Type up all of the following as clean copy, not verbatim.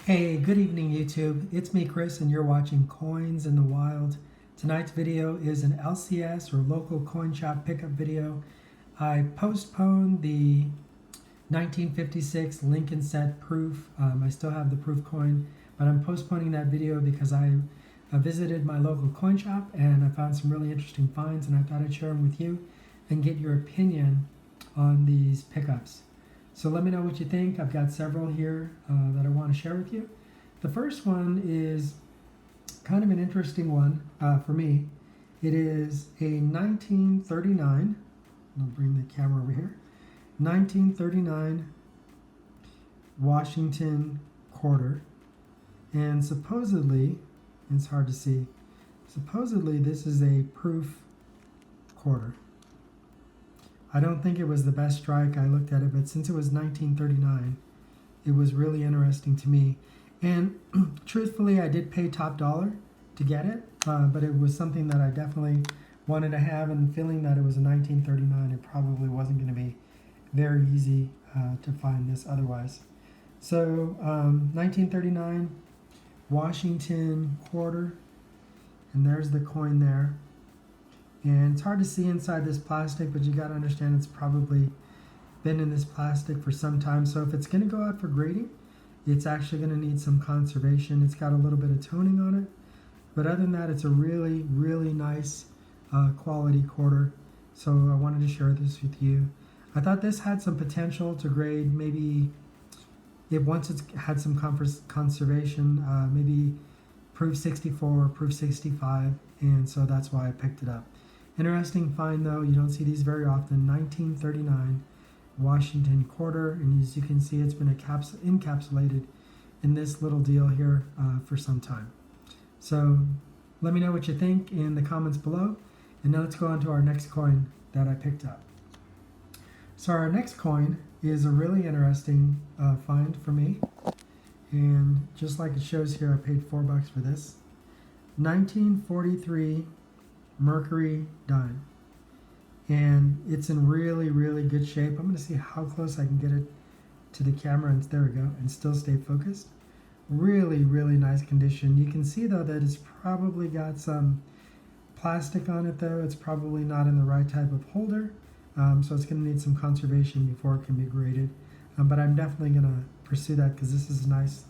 Hey, good evening YouTube. It's me Chris and you're watching Coins in the Wild. Tonight's video is an LCS or local coin shop pickup video. I postponed the 1956 Lincoln set proof. I still have the proof coin, but I'm postponing that video because I visited my local coin shop and I found some really interesting finds, and I thought I'd share them with you and get your opinion on these pickups. So let me know what you think. I've got several here that I want to share with you. The first one is kind of an interesting one for me. It is a 1939, I'll bring the camera over here, 1939 Washington quarter. And supposedly, it's hard to see, supposedly this is a proof quarter. I don't think it was the best strike. I looked at it, but since it was 1939, it was really interesting to me. And truthfully, I did pay top dollar to get it, but it was something that I definitely wanted to have, and feeling that it was a 1939, it probably wasn't going to be very easy to find this otherwise. So 1939 Washington quarter, and there's the coin there. And it's hard to see inside this plastic, but you got to understand it's probably been in this plastic for some time. So if it's going to go out for grading, it's actually going to need some conservation. It's got a little bit of toning on it, but other than that, it's a really, really nice quality quarter. So I wanted to share this with you. I thought this had some potential to grade, maybe if once it's had some conservation, maybe proof 64, proof 65, and so that's why I picked it up. Interesting find though, you don't see these very often. 1939 Washington quarter, and as you can see, it's been encapsulated in this little deal here for some time. So let me know what you think in the comments below, and now let's go on to our next coin that I picked up. So our next coin is a really interesting find for me, and just like it shows here, I paid $4 for this. 1943 Mercury dime, and it's in really, really good shape. I'm going to see how close I can get it to the camera, and there we go, and still stay focused. Really, really nice condition. You can see though that it's probably got some plastic on it though. It's probably not in the right type of holder, so it's going to need some conservation before it can be graded, but I'm definitely going to pursue that because this is a nice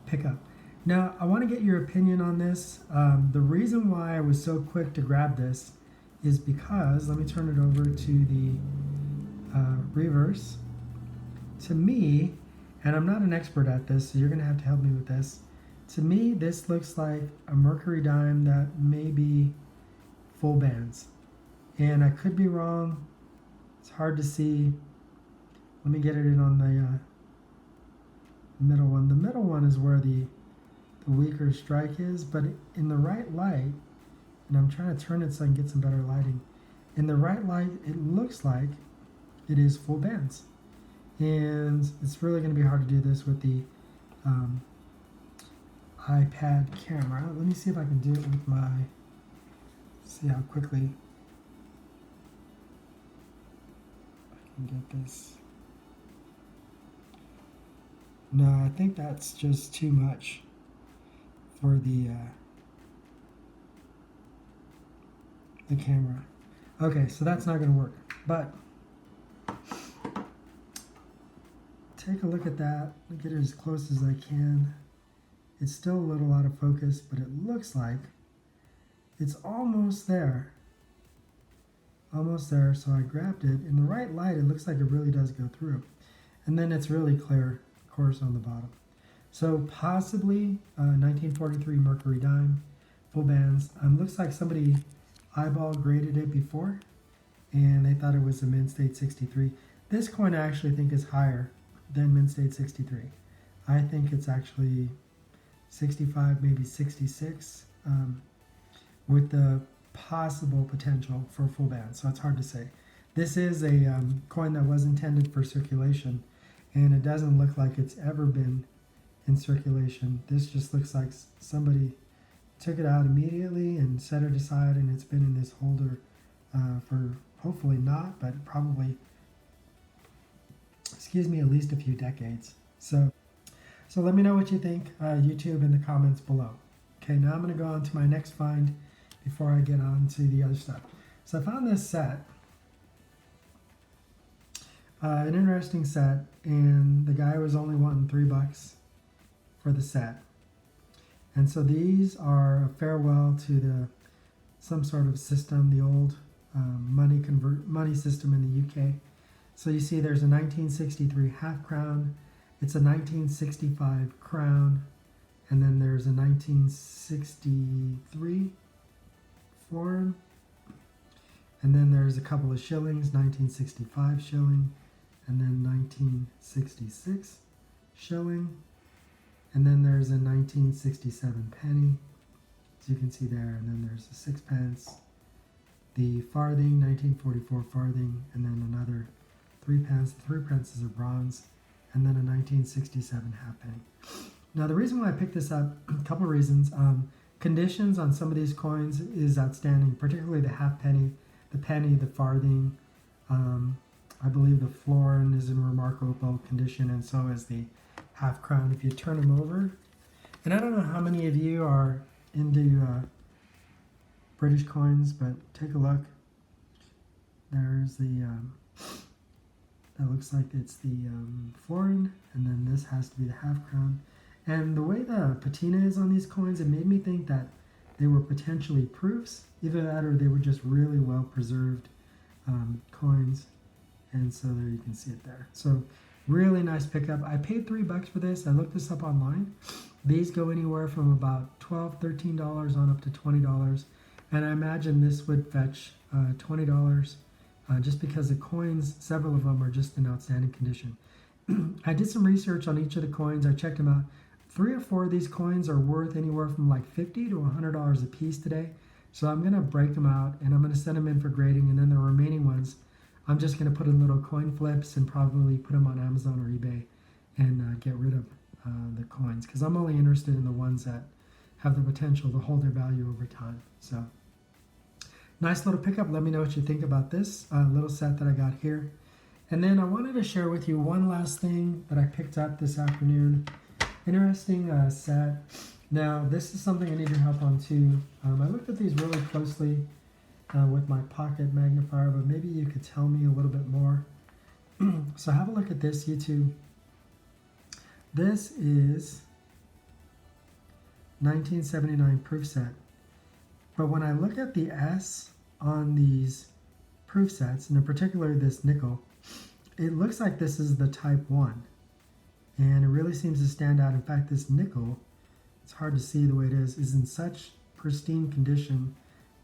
pickup. Now, I want to get your opinion on this. The reason why I was so quick to grab this is because, let me turn it over to the reverse. To me, and I'm not an expert at this, so you're going to have to help me with this. To me, this looks like a Mercury dime that may be full bands. And I could be wrong. It's hard to see. Let me get it in on the middle one. The middle one is where the weaker strike is, but in the right light, and I'm trying to turn it so I can get some better lighting. In the right light, it looks like it is full bands. And it's really going to be hard to do this with the iPad camera. Let me see if I can do it with my, see how quickly I can get this. No, I think that's just too much for the camera. Okay, so that's not going to work. But take a look at that. Get it as close as I can. It's still a little out of focus, but it looks like it's almost there. Almost there. So I grabbed it. In the right light, it looks like it really does go through. And then it's really clear, of course, on the bottom. So possibly 1943 Mercury dime, full bands. Looks like somebody eyeball graded it before, and they thought it was a Mint State 63. This coin I actually think is higher than Mint State 63. I think it's actually 65, maybe 66, with the possible potential for full band. So it's hard to say. This is a coin that was intended for circulation, and it doesn't look like it's ever been in circulation. This just looks like somebody took it out immediately and set it aside, and it's been in this holder for hopefully not, but probably, excuse me, at least a few decades. So So let me know what you think, YouTube, in the comments below. Okay, now I'm going to go on to my next find before I get on to the other stuff. So I found this set, an interesting set, and the guy was only wanting $3 for the set. And so these are a farewell to some sort of system, the old money system in the UK. So you see there's a 1963 half crown, it's a 1965 crown, and then there's a 1963 florin, and then there's a couple of shillings, 1965 shilling, and then 1966 shilling, and then there's a 1967 penny, as you can see there, and then there's a sixpence, the farthing, 1944 farthing, and then another 3 pence. The 3 pence is a bronze, and then a 1967 halfpenny. Now the reason why I picked this up, a couple of reasons. Conditions on some of these coins is outstanding, particularly the halfpenny, the penny, the farthing. I believe the florin is in remarkable condition, and so is the half crown. If you turn them over, and I don't know how many of you are into British coins, but take a look. There's the, that looks like it's the florin, and then this has to be the half crown. And the way the patina is on these coins, it made me think that they were potentially proofs, either that or they were just really well preserved coins. And so there you can see it there. So really nice pickup. I paid $3 for this. I looked this up online. These go anywhere from about $12, $13 on up to $20. And I imagine this would fetch $20 just because the coins, several of them are just in outstanding condition. I did some research on each of the coins. I checked them out. 3 or 4 of these coins are worth anywhere from like $50 to $100 a piece today. So I'm going to break them out and I'm going to send them in for grading, and then the remaining ones I'm just going to put in little coin flips and probably put them on Amazon or eBay and get rid of the coins, because I'm only interested in the ones that have the potential to hold their value over time. So nice little pickup. Let me know what you think about this little set that I got here. And then I wanted to share with you one last thing that I picked up this afternoon. Interesting set. Now this is something I need your help on too. I looked at these really closely with my pocket magnifier, but maybe you could tell me a little bit more. So have a look at this, YouTube. This is 1979 proof set. But when I look at the S on these proof sets, and in particular this nickel, it looks like this is the type 1. And it really seems to stand out. In fact, this nickel, it's hard to see the way it is in such pristine condition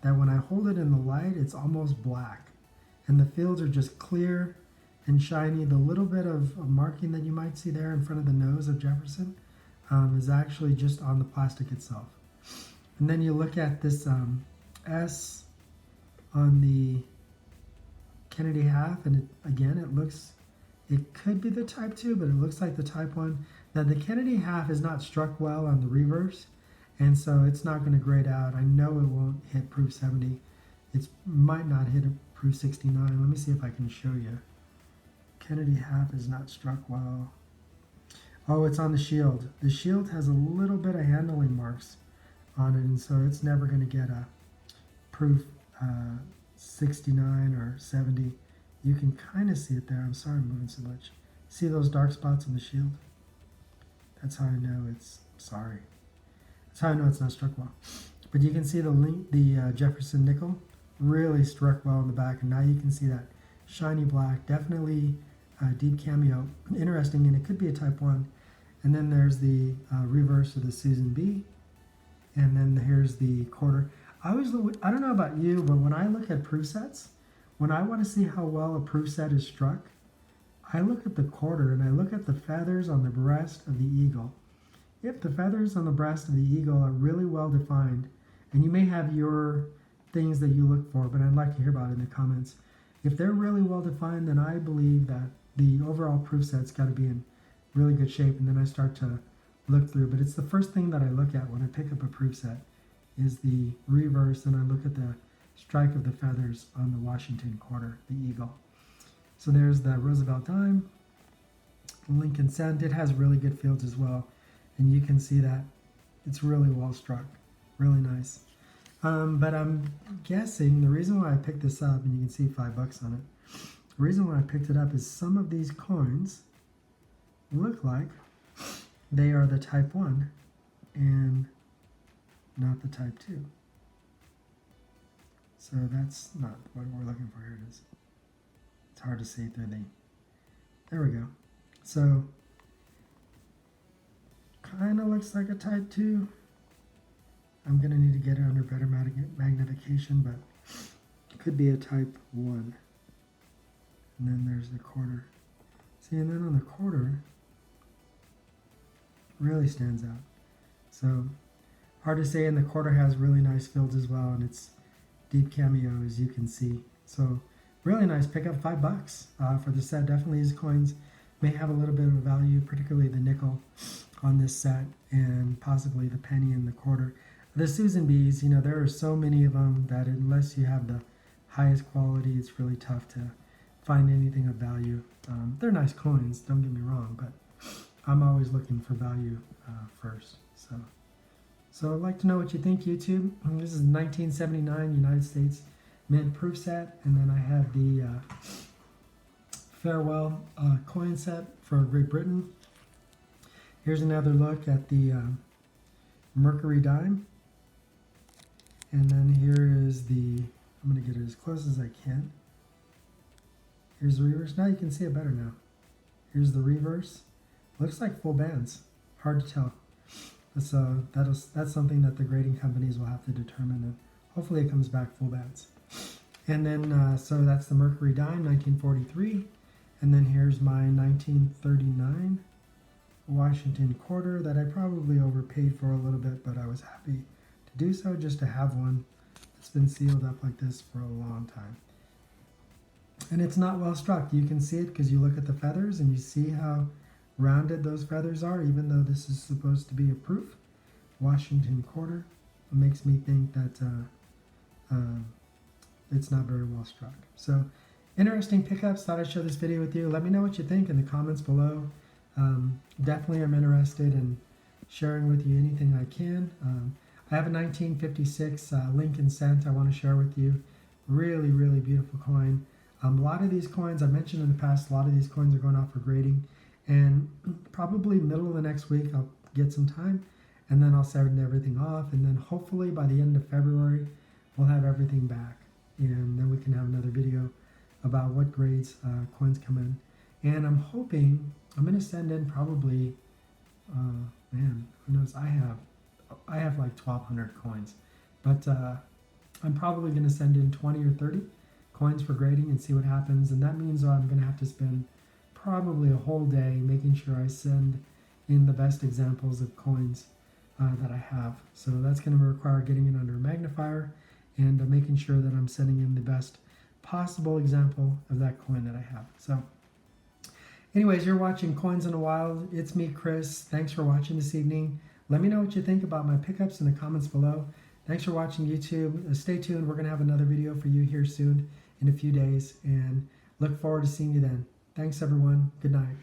that when I hold it in the light, it's almost black. And the fields are just clear and shiny. The little bit of marking that you might see there in front of the nose of Jefferson is actually just on the plastic itself. And then you look at this S on the Kennedy half, and it could be the type 2, but it looks like the type 1. Now the Kennedy half is not struck well on the reverse, and so it's not going to grade out. I know it won't hit proof 70. It might not hit a proof 69. Let me see if I can show you. Kennedy half is not struck well. Oh, it's on the shield. The shield has a little bit of handling marks on it, and so it's never going to get a proof 69 or 70. You can kind of see it there. I'm sorry I'm moving so much. See those dark spots on the shield? That's how I know it's sorry. That's how I know it's not struck well. But you can see the Jefferson nickel really struck well in the back, and now you can see that shiny black, definitely deep cameo. Interesting, and it could be a type 1. And then there's the reverse of the Susan B. And then here's the quarter. I don't know about you, but when I look at proof sets, when I want to see how well a proof set is struck, I look at the quarter and I look at the feathers on the breast of the eagle. If the feathers on the breast of the eagle are really well defined, and you may have your things that you look for, but I'd like to hear about it in the comments. If they're really well defined, then I believe that the overall proof set's got to be in really good shape, and then I start to look through. But it's the first thing that I look at when I pick up a proof set is the reverse, and I look at the strike of the feathers on the Washington quarter, the eagle. So there's the Roosevelt dime, Lincoln cent. It has really good fields as well. And you can see that it's really well struck, really nice. But I'm guessing the reason why I picked this up, and you can see $5 on it, the reason why I picked it up is some of these coins look like they are the type 1 and not the type 2. So that's not what we're looking for. Here it is. It's hard to see through the... There we go. So kind of looks like a type 2. I'm going to need to get it under better magnification, but it could be a type 1. And then there's the quarter. See, and then on the quarter, really stands out. So hard to say, and the quarter has really nice fields as well, and it's deep cameo, as you can see. So really nice pickup, $5 for the set. Definitely these coins may have a little bit of value, particularly the nickel on this set, and possibly the penny and the quarter. The Susan B's, you know, there are so many of them that unless you have the highest quality, it's really tough to find anything of value. They're nice coins, don't get me wrong, but I'm always looking for value first. So I'd like to know what you think, YouTube. This is 1979 United States Mint Proof set, and then I have the Farewell coin set for Great Britain. Here's another look at the Mercury dime. And then here is the, I'm going to get it as close as I can. Here's the reverse. Now you can see it better now. Here's the reverse. Looks like full bands. Hard to tell. That's something that the grading companies will have to determine, and hopefully it comes back full bands. And then, so that's the Mercury dime, 1943. And then here's my 1939 Washington quarter that I probably overpaid for a little bit, but I was happy to do so, just to have one that's been sealed up like this for a long time. And it's not well struck. You can see it because you look at the feathers and you see how rounded those feathers are, even though this is supposed to be a proof Washington quarter. It makes me think that it's not very well struck. So interesting pickups. Thought I'd share this video with you. Let me know what you think in the comments below. Definitely I'm interested in sharing with you anything I can. I have a 1956 Lincoln cent I want to share with you. Really, really beautiful coin. A lot of these coins, I mentioned in the past, a lot of these coins are going off for grading. And probably middle of the next week, I'll get some time, and then I'll send everything off. And then hopefully by the end of February, we'll have everything back. And then we can have another video about what grades coins come in. And I'm hoping, I'm going to send in probably, man, who knows, I have like 1,200 coins. But I'm probably going to send in 20 or 30 coins for grading and see what happens. And that means I'm going to have to spend probably a whole day making sure I send in the best examples of coins that I have. So that's going to require getting it under a magnifier and making sure that I'm sending in the best possible example of that coin that I have. So anyways, you're watching Coins in the Wild. It's me, Chris. Thanks for watching this evening. Let me know what you think about my pickups in the comments below. Thanks for watching, YouTube. Stay tuned. We're going to have another video for you here soon in a few days, and look forward to seeing you then. Thanks, everyone. Good night.